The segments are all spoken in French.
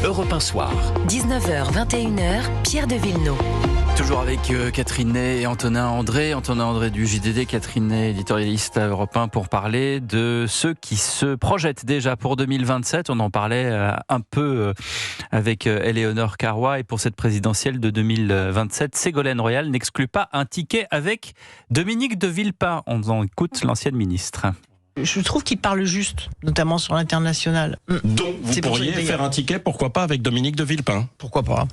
Europe 1 Soir. 19h, 21h, Pierre de Villeneuve. Toujours avec Catherine Ney et Antonin André du JDD, Catherine Ney, éditorialiste à Europe 1, pour parler de ceux qui se projettent déjà pour 2027. On en parlait un peu avec Éléonore Carrois, et pour cette présidentielle de 2027, Ségolène Royal n'exclut pas un ticket avec Dominique de Villepin. On en écoute l'ancienne ministre. Je trouve qu'il parle juste, notamment sur l'international. Donc vous pourriez faire un ticket, pourquoi pas, avec Dominique de Villepin? Pourquoi pas?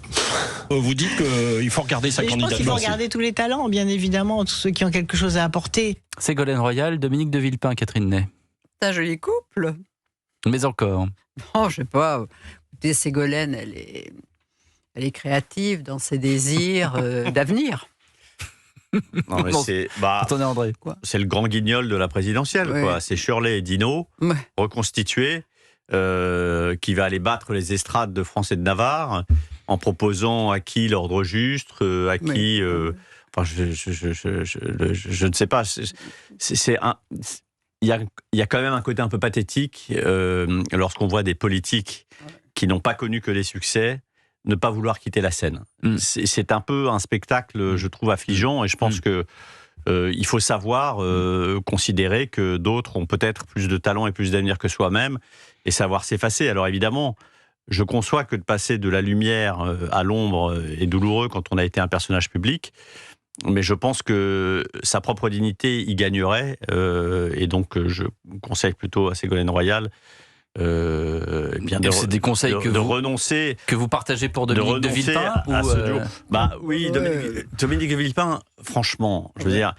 Vous dites qu'il faut regarder sa candidature. Je pense qu'il faut regarder tous les talents, bien évidemment, tous ceux qui ont quelque chose à apporter. Ségolène Royal, Dominique de Villepin, Catherine Ney. C'est un joli couple. Mais encore. Non, je sais pas. Écoutez, Ségolène, elle est créative dans ses désirs d'avenir. Non, mais c'est le grand guignol de la présidentielle, ouais. Quoi. C'est Shirley et Dino, Ouais. reconstitués, qui va aller battre les estrades de France et de Navarre en proposant à qui l'ordre juste, à qui... enfin, je ne sais pas. Il y a quand même un côté un peu pathétique lorsqu'on voit des politiques qui n'ont pas connu que les succès ne pas vouloir quitter la scène. C'est un peu un spectacle, je trouve, affligeant, et je pense que il faut savoir considérer que d'autres ont peut-être plus de talent et plus d'avenir que soi-même, et savoir s'effacer. Alors évidemment, je conçois que de passer de la lumière à l'ombre est douloureux quand on a été un personnage public, mais je pense que sa propre dignité y gagnerait, et donc je conseille plutôt à Ségolène Royal c'est des conseils de renoncer, que vous partagez pour Dominique de Villepin Dominique de Villepin, franchement, je veux dire,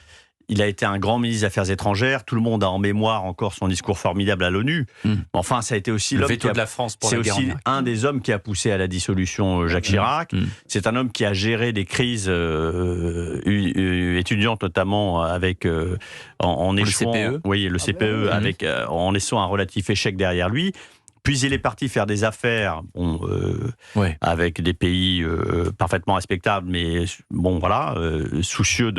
il a été un grand ministre des Affaires étrangères. Tout le monde a en mémoire encore son discours formidable à l'ONU. Enfin, ça a été aussi le l'homme veto de la France pour la guerre. C'est aussi un des hommes qui a poussé à la dissolution Jacques Chirac. C'est un homme qui a géré des crises étudiantes, notamment avec en échouant. Le CPE. Oui, le CPE, en laissant un relatif échec derrière lui. Puis il est parti faire des affaires, avec des pays parfaitement respectables, mais soucieux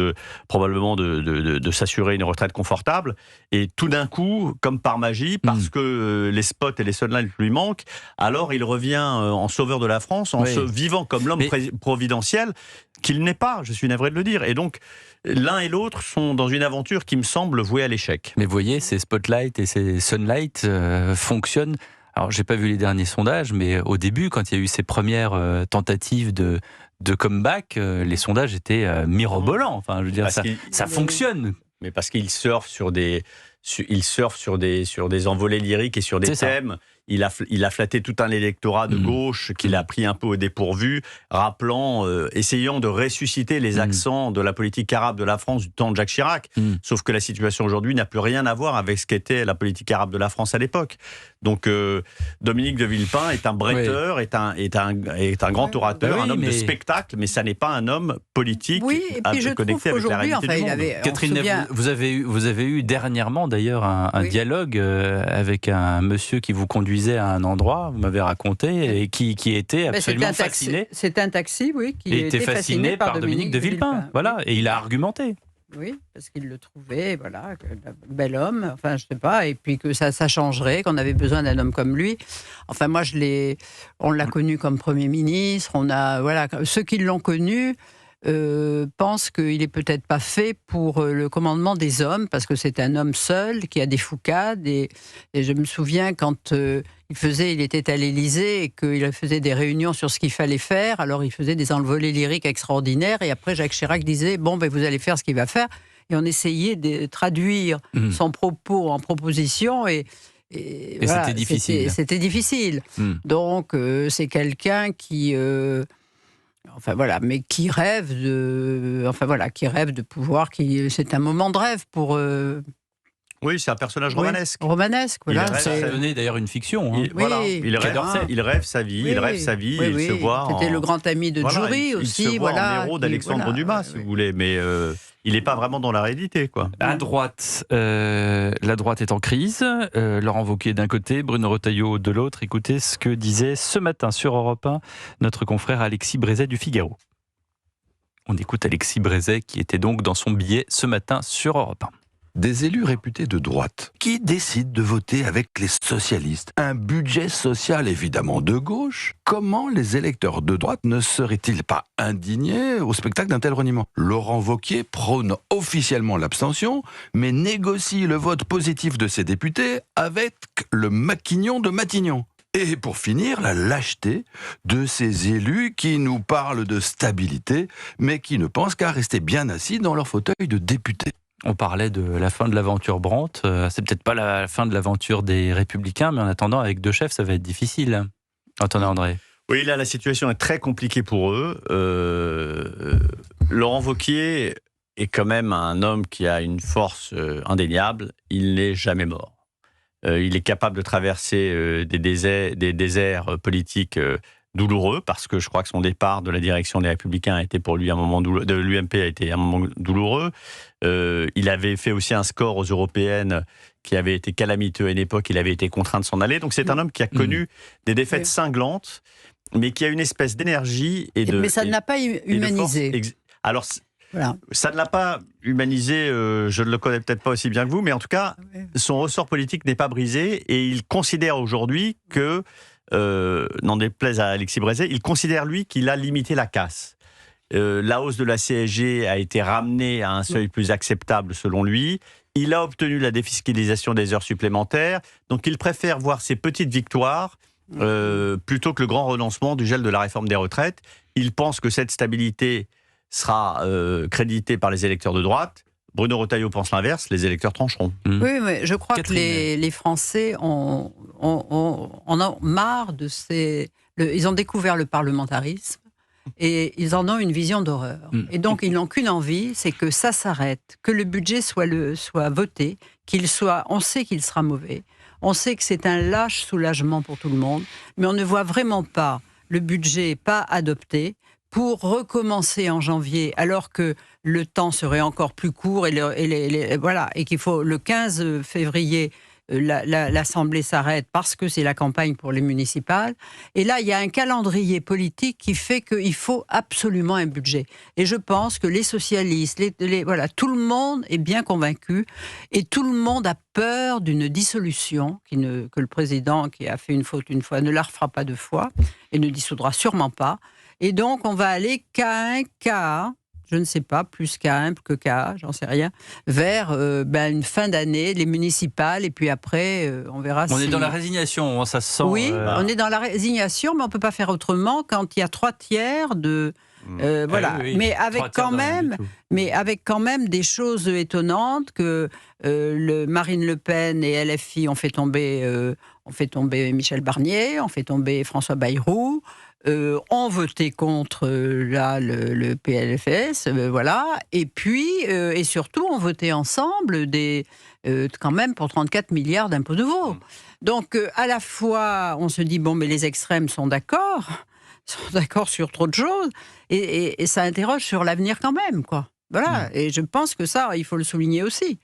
probablement de s'assurer une retraite confortable. Et tout d'un coup, comme par magie, parce que les spots et les sunlights lui manquent, alors il revient en sauveur de la France, en se vivant comme l'homme providentiel qu'il n'est pas, je suis navré de le dire. Et donc, l'un et l'autre sont dans une aventure qui me semble vouée à l'échec. Mais vous voyez, ces spotlights et ces sunlights fonctionnent. Alors, j'ai pas vu les derniers sondages, mais au début, quand il y a eu ces premières tentatives de comeback, les sondages étaient mirobolants. Enfin, je veux dire, ça fonctionne. Mais parce qu'il surfe sur des envolées lyriques et sur des thèmes. Il a flatté tout un électorat de gauche qu'il a pris un peu au dépourvu, essayant de ressusciter les accents de la politique arabe de la France du temps de Jacques Chirac. Sauf que la situation aujourd'hui n'a plus rien à voir avec ce qu'était la politique arabe de la France à l'époque. Donc Dominique de Villepin est un bretteur, est un grand orateur, un homme de spectacle, mais ça n'est pas un homme politique connecté avec la réalité du monde. Catherine Ney, vous avez eu dernièrement d'ailleurs un dialogue avec un monsieur qui vous conduisait à un endroit, vous m'avez raconté, et qui était absolument fasciné. C'est un taxi, qui était fasciné par Dominique de Villepin. Voilà, et il a argumenté. Oui, parce qu'il le trouvait, un bel homme, enfin je sais pas, et puis que ça changerait, qu'on avait besoin d'un homme comme lui. Enfin moi on l'a connu comme Premier ministre, ceux qui l'ont connu pensent qu'il est peut-être pas fait pour le commandement des hommes, parce que c'est un homme seul qui a des foucades, et je me souviens quand il était à l'Élysée et qu'il faisait des réunions sur ce qu'il fallait faire, alors il faisait des envolées lyriques extraordinaires, et après Jacques Chirac disait vous allez faire ce qu'il va faire, et on essayait de traduire son propos en proposition, et c'était difficile. C'était difficile. Donc c'est quelqu'un qui mais qui rêve de pouvoir, c'est un moment de rêve pour. Oui, c'est un personnage romanesque. Romanesque, voilà. Ça a donné d'ailleurs une fiction. Il rêve sa vie, il se voit. C'était le grand ami de Jury aussi. Il se voit en héros d'Alexandre Dumas, si vous voulez, mais il n'est pas vraiment dans la réalité, quoi. À droite, la droite est en crise. Laurent Wauquiez d'un côté, Bruno Retailleau de l'autre. Écoutez ce que disait ce matin sur Europe 1 notre confrère Alexis Brézet du Figaro. On écoute Alexis Brézet qui était donc dans son billet ce matin sur Europe 1. des élus réputés de droite qui décident de voter avec les socialistes. Un budget social évidemment de gauche. Comment les électeurs de droite ne seraient-ils pas indignés au spectacle d'un tel reniement ? Laurent Wauquiez prône officiellement l'abstention, mais négocie le vote positif de ses députés avec le maquignon de Matignon. Et pour finir, la lâcheté de ces élus qui nous parlent de stabilité, mais qui ne pensent qu'à rester bien assis dans leur fauteuil de député. On parlait de la fin de l'aventure Brandt. C'est peut-être pas la fin de l'aventure des Républicains, mais en attendant, avec deux chefs, ça va être difficile. Attendez, André. Oui, là, la situation est très compliquée pour eux. Laurent Wauquiez est quand même un homme qui a une force indéniable. Il n'est jamais mort. Il est capable de traverser des déserts politiques douloureux, parce que je crois que son départ de la direction des Républicains a été pour lui un moment douloureux, de l'UMP a été un moment douloureux. Il avait fait aussi un score aux européennes qui avait été calamiteux à une époque. Il avait été contraint de s'en aller. Donc c'est un homme qui a connu des défaites cinglantes, mais qui a une espèce d'énergie et de. Mais ça ne l'a pas humanisé. Alors. Voilà. Ça ne l'a pas humanisé, je ne le connais peut-être pas aussi bien que vous, mais en tout cas, son ressort politique n'est pas brisé et il considère aujourd'hui que, n'en déplaise à Alexis Brézé, il considère lui qu'il a limité la casse. La hausse de la CSG a été ramenée à un seuil plus acceptable selon lui. Il a obtenu la défiscalisation des heures supplémentaires, donc il préfère voir ses petites victoires plutôt que le grand renoncement du gel de la réforme des retraites. Il pense que cette stabilité sera crédité par les électeurs de droite. Bruno Retailleau pense l'inverse, les électeurs trancheront. Oui, mais je crois que les Français en ont marre de ces... ils ont découvert le parlementarisme et ils en ont une vision d'horreur. Et donc, ils n'ont qu'une envie, c'est que ça s'arrête, que le budget soit voté, on sait qu'il sera mauvais, on sait que c'est un lâche soulagement pour tout le monde, mais on ne voit vraiment pas le budget pas adopté, pour recommencer en janvier, alors que le temps serait encore plus court et qu'il faut le 15 février, l'Assemblée s'arrête parce que c'est la campagne pour les municipales. Et là, il y a un calendrier politique qui fait qu'il faut absolument un budget. Et je pense que les socialistes, tout le monde est bien convaincu et tout le monde a peur d'une dissolution que le président, qui a fait une faute une fois, ne la refera pas deux fois et ne dissoudra sûrement pas. Et donc, on va aller K1, KA, je ne sais pas, plus K1 que KA, j'en sais rien, vers une fin d'année, les municipales, et puis après, on verra si... On est dans la résignation, ça se sent... Oui, on est dans la résignation, mais on ne peut pas faire autrement quand il y a 3/3 de... voilà, oui, mais avec quand même des choses étonnantes que Marine Le Pen et LFI ont fait tomber Michel Barnier, ont fait tomber François Bayrou, ont voté contre le PLFS, voilà, et puis et surtout ont voté ensemble quand même pour 34 milliards d'impôts nouveaux. Donc à la fois on se dit mais les extrêmes sont d'accord sur trop de choses et ça interroge sur l'avenir quand même, quoi. Voilà, et je pense que ça il faut le souligner aussi.